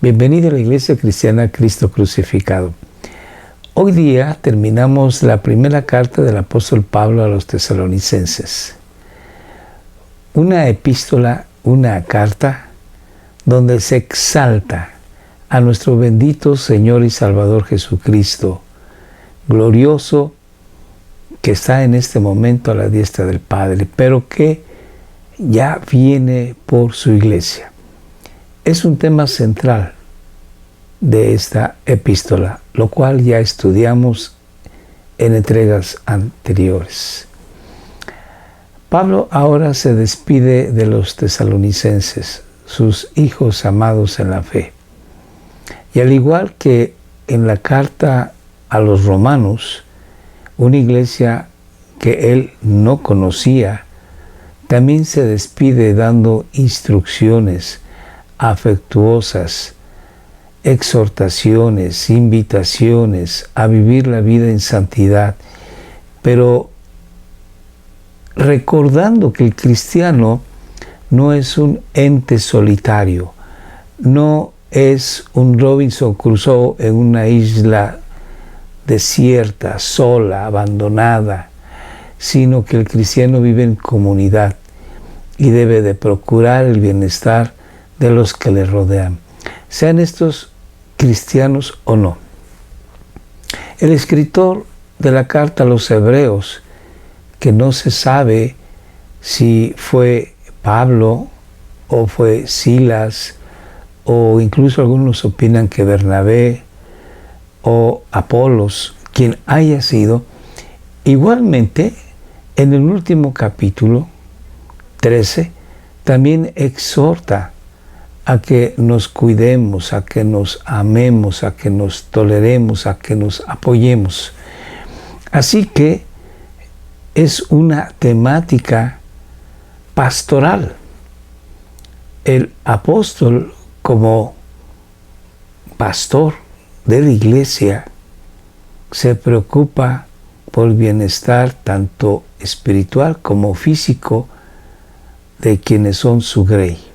Bienvenido a la Iglesia Cristiana Cristo Crucificado. Hoy día terminamos la primera carta del apóstol Pablo a los tesalonicenses. Una epístola, una carta, donde se exalta a nuestro bendito Señor y Salvador Jesucristo, glorioso, que está en este momento a la diestra del Padre, pero que ya viene por su iglesia. Es un tema central de esta epístola, lo cual ya estudiamos en entregas anteriores. Pablo ahora se despide de los tesalonicenses, sus hijos amados en la fe. Y al igual que en la carta a los romanos, una iglesia que él no conocía, también se despide dando instrucciones afectuosas, exhortaciones, invitaciones a vivir la vida en santidad, pero recordando que el cristiano no es un ente solitario, no es un Robinson Crusoe en una isla desierta, sola, abandonada, sino que el cristiano vive en comunidad y debe de procurar el bienestar de los que le rodean, sean estos cristianos o no. El escritor de la carta a los hebreos, que no se sabe si fue Pablo o fue Silas, o incluso algunos opinan que Bernabé o Apolos, quien haya sido, igualmente en el último capítulo 13 también exhorta a que nos cuidemos, a que nos amemos, a que nos toleremos, a que nos apoyemos. Así que es una temática pastoral. El apóstol, como pastor de la iglesia, se preocupa por el bienestar tanto espiritual como físico de quienes son su grey.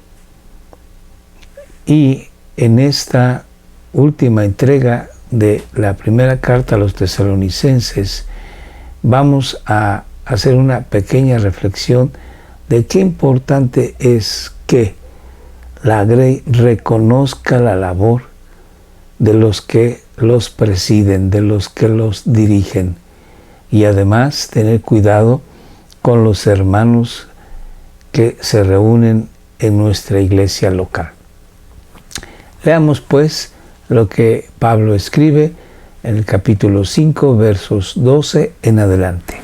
Y en esta última entrega de la primera carta a los tesalonicenses, vamos a hacer una pequeña reflexión de qué importante es que la grey reconozca la labor de los que los presiden, de los que los dirigen, y además tener cuidado con los hermanos que se reúnen en nuestra iglesia local. Leamos pues lo que Pablo escribe en el capítulo 5, versos 12 en adelante.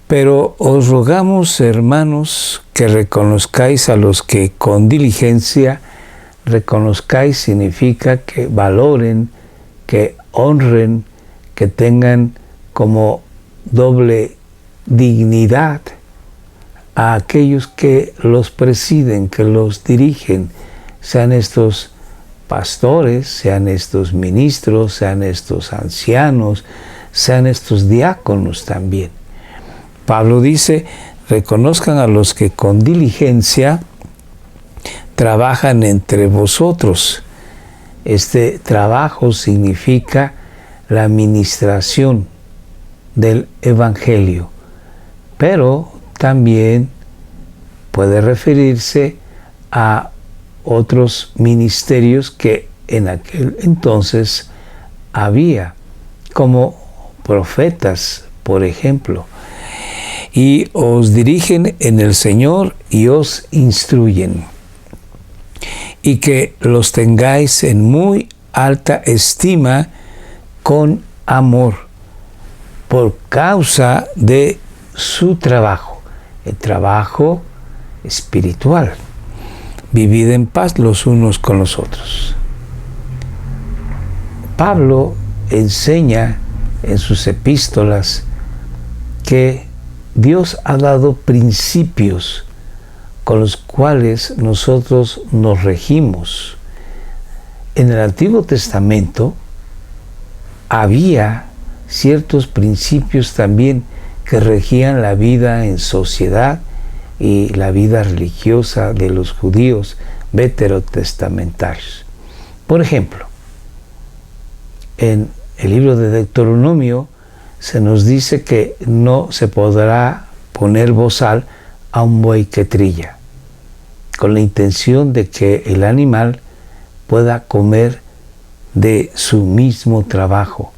Pero os rogamos, hermanos, que reconozcáis a los que con diligencia, reconozcáis significa que valoren, que honren, que tengan como doble dignidad a aquellos que los presiden, que los dirigen, sean estos pastores, sean estos ministros, sean estos ancianos, sean estos diáconos también. Pablo dice, reconozcan a los que con diligencia trabajan entre vosotros. Este trabajo significa la administración del evangelio, pero también puede referirse a otros ministerios que en aquel entonces había, como profetas, por ejemplo, y os dirigen en el Señor y os instruyen, y que los tengáis en muy alta estima con amor, por causa de su trabajo, el trabajo espiritual. Vivid en paz los unos con los otros. Pablo enseña en sus epístolas que Dios ha dado principios con los cuales nosotros nos regimos. En el Antiguo Testamento había ciertos principios también que regían la vida en sociedad y la vida religiosa de los judíos veterotestamentarios. Por ejemplo, en el libro de Deuteronomio se nos dice que no se podrá poner bozal a un buey que trilla, con la intención de que el animal pueda comer de su mismo trabajo.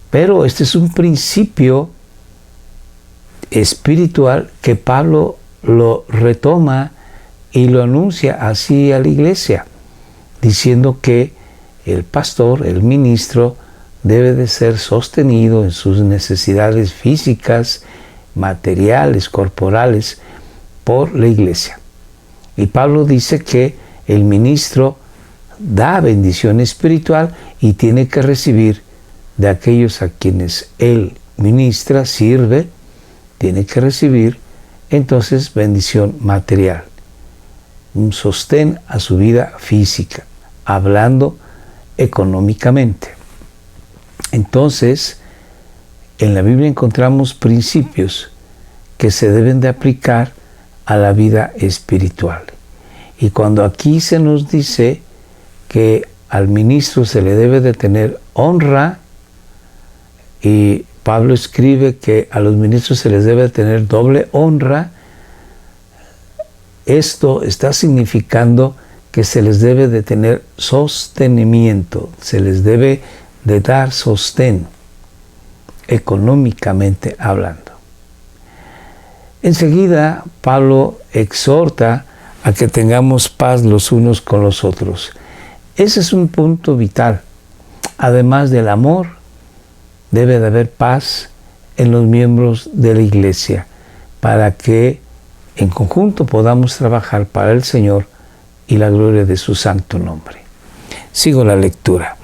Pero este es un principio espiritual que Pablo lo retoma y lo anuncia así a la iglesia, diciendo que el pastor, el ministro, debe de ser sostenido en sus necesidades físicas, materiales, corporales, por la iglesia. Y Pablo dice que el ministro da bendición espiritual y tiene que recibir de aquellos a quienes él ministra, sirve, tiene que recibir entonces bendición material, un sostén a su vida física, hablando económicamente. Entonces, en la Biblia encontramos principios que se deben de aplicar a la vida espiritual. Y cuando aquí se nos dice que al ministro se le debe de tener honra, y Pablo escribe que a los ministros se les debe de tener doble honra, esto está significando que se les debe de tener sostenimiento, se les debe de dar sostén, económicamente hablando. Enseguida, Pablo exhorta a que tengamos paz los unos con los otros. Ese es un punto vital. Además del amor, debe de haber paz en los miembros de la iglesia para que en conjunto podamos trabajar para el Señor y la gloria de su santo nombre. Sigo la lectura.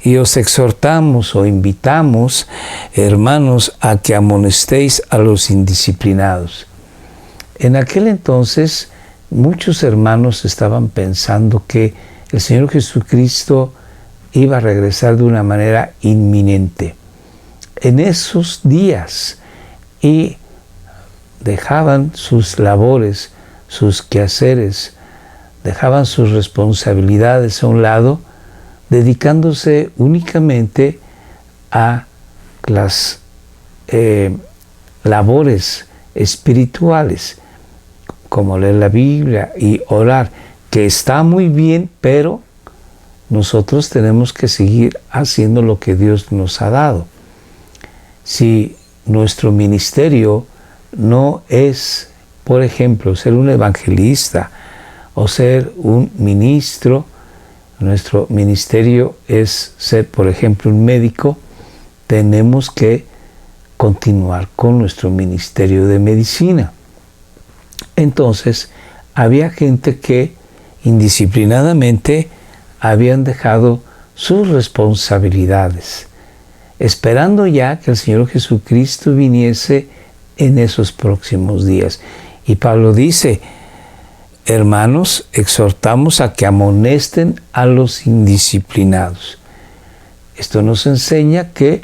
Y os exhortamos o invitamos, hermanos, a que amonestéis a los indisciplinados. En aquel entonces, muchos hermanos estaban pensando que el Señor Jesucristo iba a regresar de una manera inminente en esos días, y dejaban sus labores, sus quehaceres, dejaban sus responsabilidades a un lado, dedicándose únicamente a las labores espirituales, como leer la Biblia y orar, que está muy bien, pero nosotros tenemos que seguir haciendo lo que Dios nos ha dado. Si nuestro ministerio no es, por ejemplo, ser un evangelista o ser un ministro, nuestro ministerio es ser, por ejemplo, un médico, tenemos que continuar con nuestro ministerio de medicina. Entonces, había gente que indisciplinadamente habían dejado sus responsabilidades, esperando ya que el Señor Jesucristo viniese en esos próximos días. Y Pablo dice: hermanos, exhortamos a que amonesten a los indisciplinados. Esto nos enseña que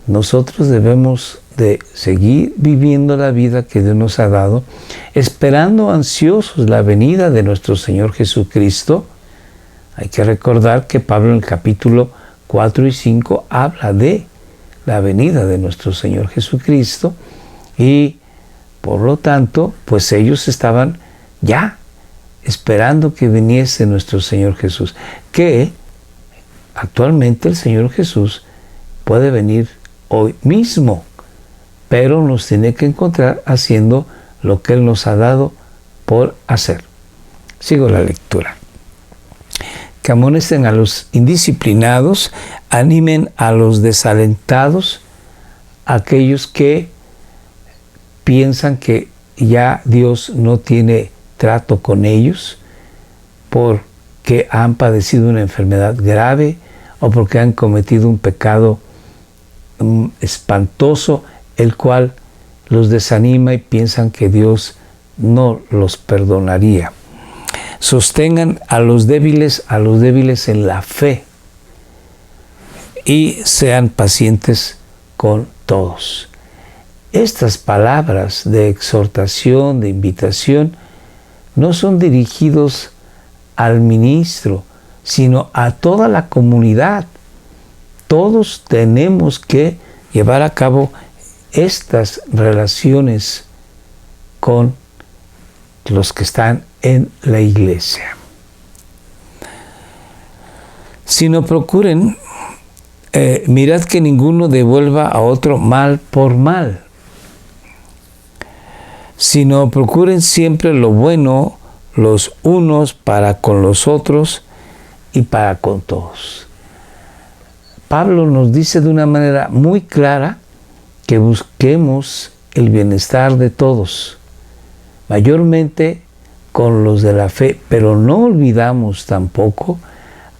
nosotros debemos de seguir viviendo la vida que Dios nos ha dado, esperando ansiosos la venida de nuestro Señor Jesucristo. Hay que recordar que Pablo en el capítulo 4 y 5 habla de la venida de nuestro Señor Jesucristo, y por lo tanto, pues ellos estaban ya esperando que viniese nuestro Señor Jesús, que actualmente el Señor Jesús puede venir hoy mismo, pero nos tiene que encontrar haciendo lo que Él nos ha dado por hacer. Sigo la lectura. Que amonesten a los indisciplinados, animen a los desalentados, aquellos que piensan que ya Dios no tiene trato con ellos porque han padecido una enfermedad grave o porque han cometido un pecado espantoso, el cual los desanima y piensan que Dios no los perdonaría. Sostengan a los débiles en la fe, y sean pacientes con todos. Estas palabras de exhortación, de invitación, no son dirigidos al ministro, sino a toda la comunidad. Todos tenemos que llevar a cabo estas relaciones con los que están en la iglesia. Sino procuren, mirad que ninguno devuelva a otro mal por mal, sino procuren siempre lo bueno los unos para con los otros y para con todos. Pablo nos dice de una manera muy clara que busquemos el bienestar de todos, mayormente con los de la fe, pero no olvidamos tampoco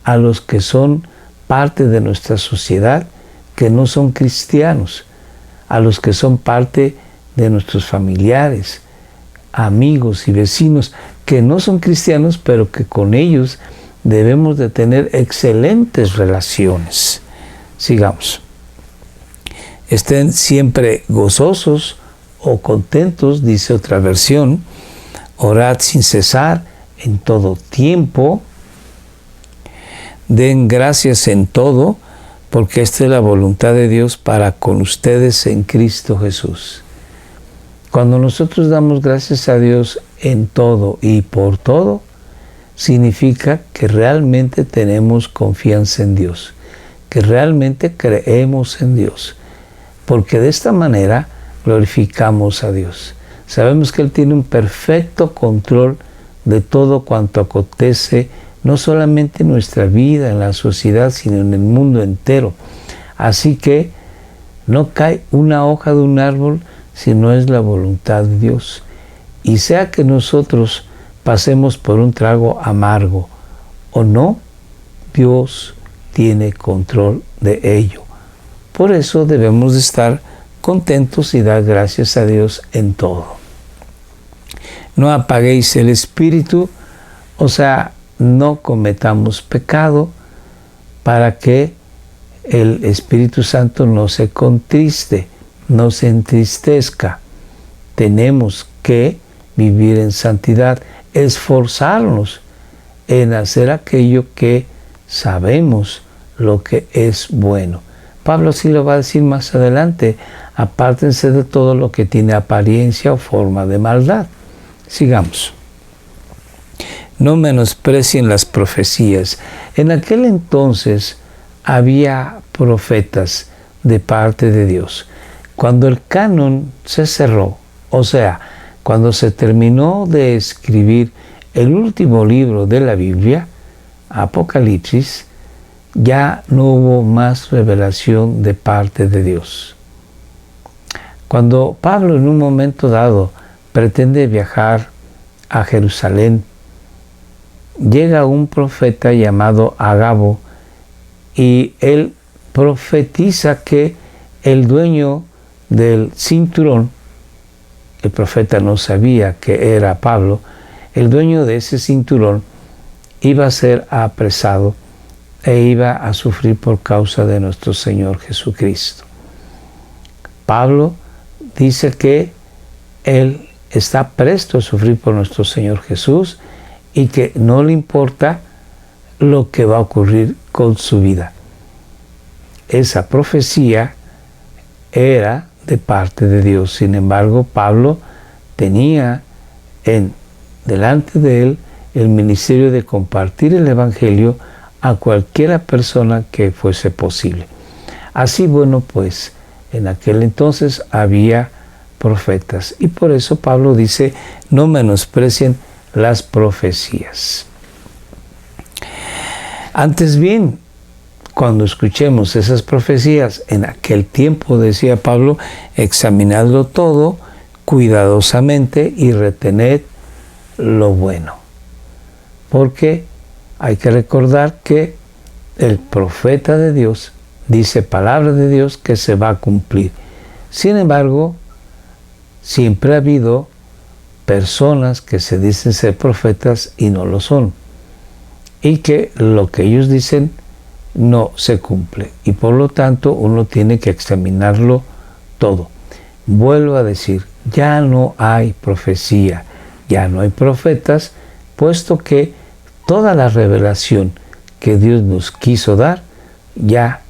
a los que son parte de nuestra sociedad, que no son cristianos, a los que son parte de nuestros familiares, amigos y vecinos, que no son cristianos, pero que con ellos debemos de tener excelentes relaciones. Sigamos. Estén siempre gozosos o contentos, dice otra versión. Orad sin cesar en todo tiempo. Den gracias en todo, porque esta es la voluntad de Dios para con ustedes en Cristo Jesús. Cuando nosotros damos gracias a Dios en todo y por todo, significa que realmente tenemos confianza en Dios, que realmente creemos en Dios, porque de esta manera glorificamos a Dios. Sabemos que Él tiene un perfecto control de todo cuanto acontece, no solamente en nuestra vida, en la sociedad, sino en el mundo entero. Así que no cae una hoja de un árbol si no es la voluntad de Dios. Y sea que nosotros pasemos por un trago amargo o no, Dios tiene control de ello. Por eso debemos de estar contentos y dar gracias a Dios en todo. No apaguéis el espíritu, o sea, no cometamos pecado para que el Espíritu Santo no se contriste, no se entristezca. Tenemos que vivir en santidad, esforzarnos en hacer aquello que sabemos lo que es bueno. Pablo sí lo va a decir más adelante: apártense de todo lo que tiene apariencia o forma de maldad. Sigamos. No menosprecien las profecías. En aquel entonces había profetas de parte de Dios. Cuando el canon se cerró, o sea, cuando se terminó de escribir el último libro de la Biblia, Apocalipsis, ya no hubo más revelación de parte de Dios. Cuando Pablo en un momento dado pretende viajar a Jerusalén, llega un profeta llamado Agabo y él profetiza que el dueño del cinturón, el profeta no sabía que era Pablo, el dueño de ese cinturón iba a ser apresado e iba a sufrir por causa de nuestro Señor Jesucristo. Pablo dice que él está presto a sufrir por nuestro Señor Jesús y que no le importa lo que va a ocurrir con su vida. Esa profecía era de parte de Dios. Sin embargo, Pablo tenía delante de él el ministerio de compartir el Evangelio a cualquiera persona que fuese posible. Así, bueno, pues en aquel entonces había profetas y por eso Pablo dice: no menosprecien las profecías. Antes bien, cuando escuchemos esas profecías, en aquel tiempo, decía Pablo, examinadlo todo cuidadosamente y retened lo bueno. Porque hay que recordar que el profeta de Dios dice palabra de Dios que se va a cumplir. Sin embargo, siempre ha habido personas que se dicen ser profetas y no lo son, y que lo que ellos dicen no se cumple, y por lo tanto uno tiene que examinarlo todo. Vuelvo a decir, ya no hay profecía, ya no hay profetas, puesto que toda la revelación que Dios nos quiso dar ya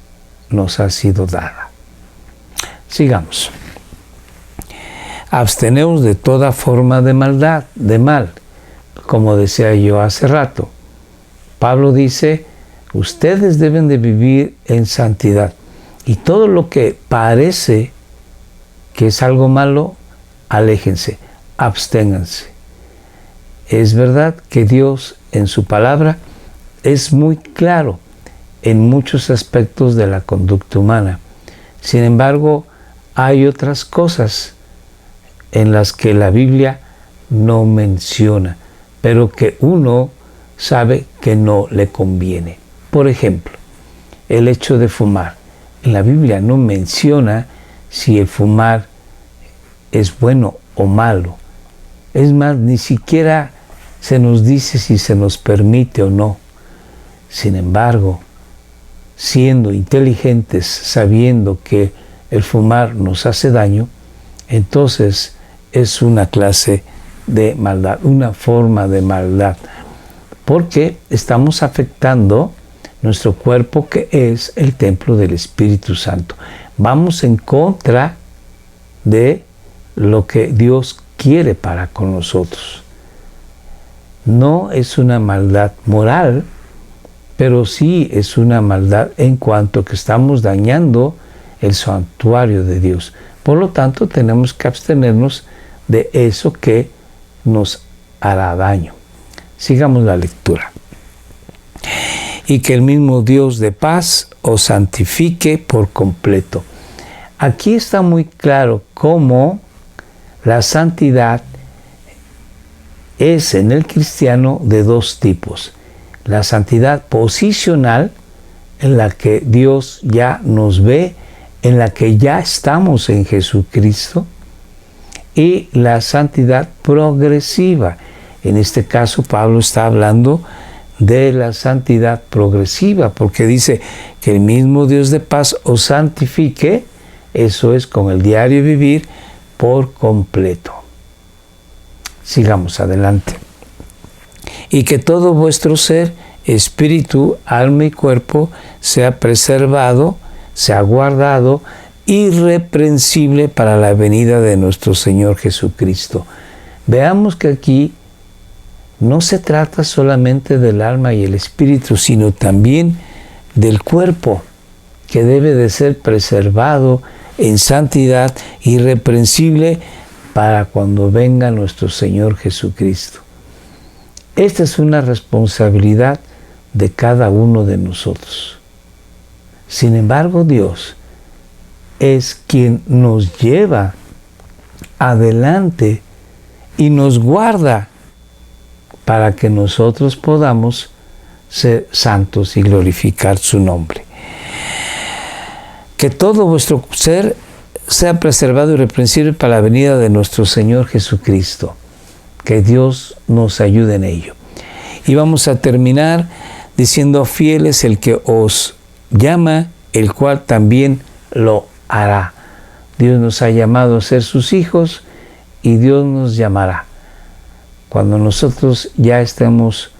nos ha sido dada. Sigamos. Absteneos de toda forma de maldad, de mal, como decía yo hace rato. Pablo dice, ustedes deben de vivir en santidad. Y todo lo que parece que es algo malo, aléjense, absténganse. Es verdad que Dios en su palabra es muy claro en muchos aspectos de la conducta humana. Sin embargo, hay otras cosas en las que la Biblia no menciona, pero que uno sabe que no le conviene. Por ejemplo, el hecho de fumar. En la Biblia no menciona si el fumar es bueno o malo. Es más, ni siquiera se nos dice si se nos permite o no. Sin embargo, siendo inteligentes, sabiendo que el fumar nos hace daño, entonces es una clase de maldad, una forma de maldad, porque estamos afectando nuestro cuerpo, que es el templo del Espíritu Santo. Vamos en contra de lo que Dios quiere para con nosotros. No es una maldad moral, pero sí es una maldad en cuanto que estamos dañando el santuario de Dios. Por lo tanto, tenemos que abstenernos de eso que nos hará daño. Sigamos la lectura. Y que el mismo Dios de paz os santifique por completo. Aquí está muy claro cómo la santidad es en el cristiano de dos tipos. La santidad posicional, en la que Dios ya nos ve, en la que ya estamos en Jesucristo, y la santidad progresiva. En este caso, Pablo está hablando de la santidad progresiva, porque dice que el mismo Dios de paz os santifique, eso es con el diario vivir, por completo. Sigamos adelante. Y que todo vuestro ser, espíritu, alma y cuerpo sea preservado, sea guardado, irreprensible para la venida de nuestro Señor Jesucristo. Veamos que aquí no se trata solamente del alma y el espíritu, sino también del cuerpo, que debe de ser preservado en santidad, irreprensible, para cuando venga nuestro Señor Jesucristo. Esta es una responsabilidad de cada uno de nosotros. Sin embargo, Dios es quien nos lleva adelante y nos guarda para que nosotros podamos ser santos y glorificar su nombre. Que todo vuestro ser sea preservado y irreprensible para la venida de nuestro Señor Jesucristo. Que Dios nos ayude en ello. Y vamos a terminar diciendo: fiel es el que os llama, el cual también lo hará. Dios nos ha llamado a ser sus hijos y Dios nos llamará. Cuando nosotros ya estemos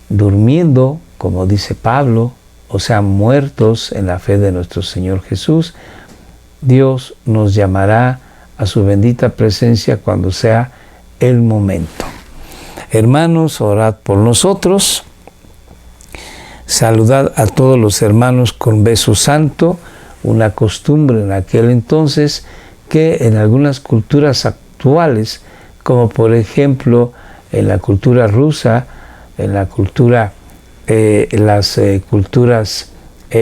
durmiendo, como dice Pablo, o sea, muertos en la fe de nuestro Señor Jesús, Dios nos llamará a su bendita presencia cuando sea el momento. Hermanos, orad por nosotros. Saludad a todos los hermanos con beso santo, una costumbre en aquel entonces que en algunas culturas actuales, como por ejemplo en la cultura rusa, en la cultura, las culturas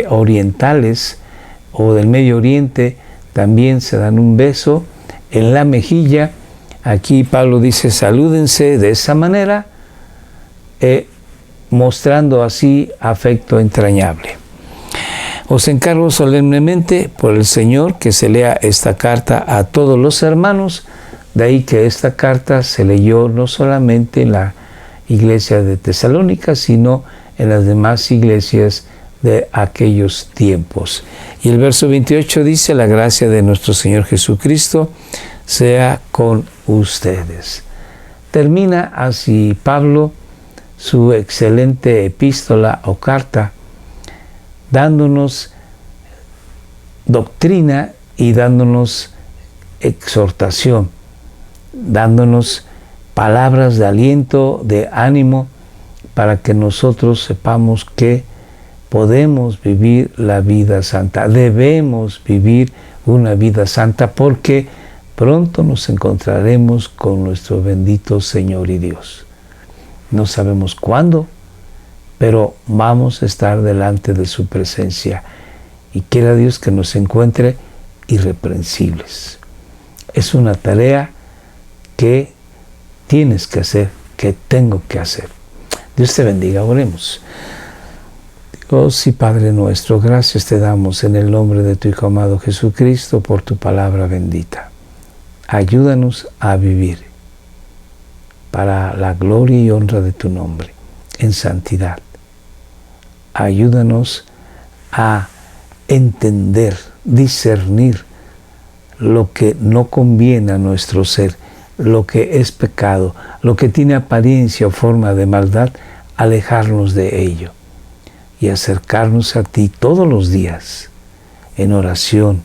orientales o del Medio Oriente, también se dan un beso en la mejilla. Aquí Pablo dice: salúdense de esa manera, mostrando así afecto entrañable. Os encargo solemnemente por el Señor que se lea esta carta a todos los hermanos. De ahí que esta carta se leyó no solamente en la iglesia de Tesalónica, sino en las demás iglesias de aquellos tiempos. Y el verso 28 dice: la gracia de nuestro Señor Jesucristo sea con ustedes. Termina así Pablo su excelente epístola o carta, dándonos doctrina y dándonos exhortación, dándonos palabras de aliento, de ánimo, para que nosotros sepamos que podemos vivir la vida santa, debemos vivir una vida santa, porque pronto nos encontraremos con nuestro bendito Señor y Dios. No sabemos cuándo, pero vamos a estar delante de su presencia, y quiera Dios que nos encuentre irreprensibles. Es una tarea que tienes que hacer, que tengo que hacer. Dios te bendiga. Oremos. Dios y Padre nuestro, gracias te damos en el nombre de tu Hijo amado Jesucristo por tu palabra bendita. Ayúdanos a vivir para la gloria y honra de tu nombre, en santidad. Ayúdanos a entender, discernir lo que no conviene a nuestro ser, lo que es pecado, lo que tiene apariencia o forma de maldad, alejarnos de ello y acercarnos a ti todos los días, en oración,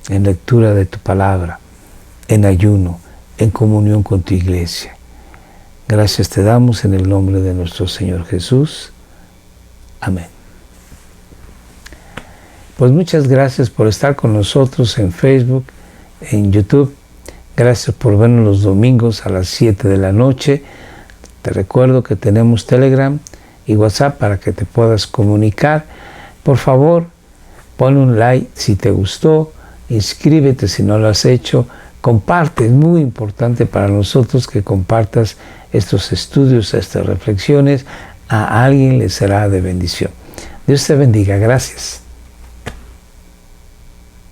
en lectura de tu palabra, en ayuno, en comunión con tu iglesia. Gracias te damos en el nombre de nuestro Señor Jesús. Amén. Pues muchas gracias por estar con nosotros en Facebook, en YouTube. Gracias por vernos los domingos a las 7 de la noche. Te recuerdo que tenemos Telegram y WhatsApp para que te puedas comunicar. Por favor, pon un like si te gustó, inscríbete si no lo has hecho, comparte. Es muy importante para nosotros que compartas estos estudios, estas reflexiones. A alguien le será de bendición. Dios te bendiga. Gracias.